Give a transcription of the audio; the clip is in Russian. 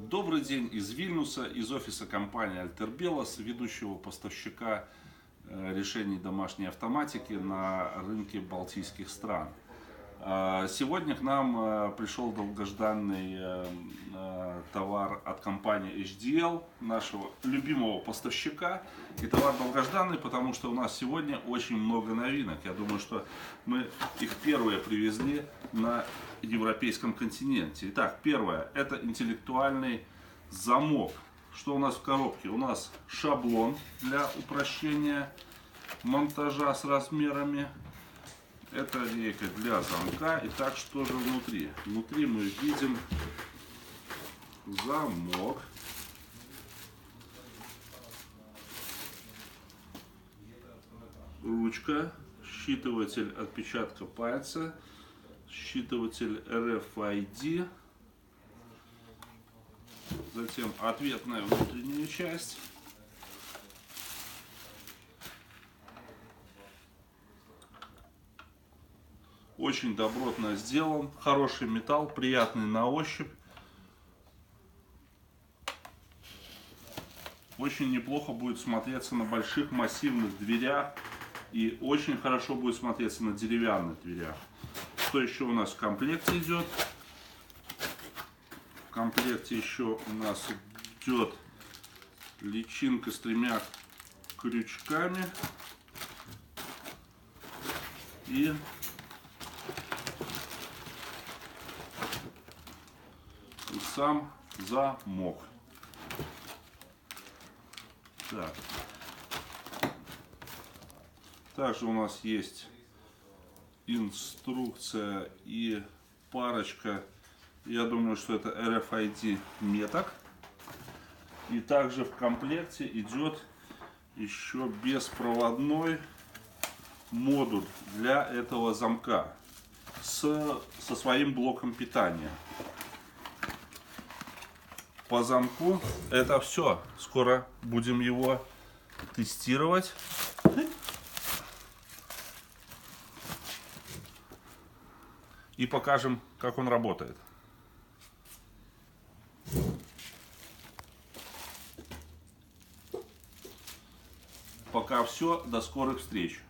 Добрый день из Вильнюса, из офиса компании Альтербелос, ведущего поставщика решений домашней автоматики на рынке балтийских стран. Сегодня к нам пришел долгожданный товар от компании HDL, нашего любимого поставщика. И товар долгожданный, потому что у нас сегодня очень много новинок. Я думаю, что мы их первые привезли на европейском континенте. Итак, первое, это интеллектуальный замок. Что у нас в коробке? У нас шаблон для упрощения монтажа с размерами. Это рейка для замка. Итак, что же внутри? Внутри мы видим замок. Ручка, считыватель отпечатка пальца, считыватель RFID, затем ответная внутренняя часть. Очень добротно сделан, хороший металл, приятный на ощупь. Очень неплохо будет смотреться на больших массивных дверях и очень хорошо будет смотреться на деревянных дверях. Что еще у нас в комплекте идет? В комплекте еще у нас идет личинка с 3 крючками и сам замок. Так. Также у нас есть инструкция и парочка, я думаю, что это RFID меток. И также в комплекте идет еще беспроводной модуль для этого замка со своим блоком питания. По замку это все. Скоро будем его тестировать. И покажем, как он работает. Пока все. До скорых встреч.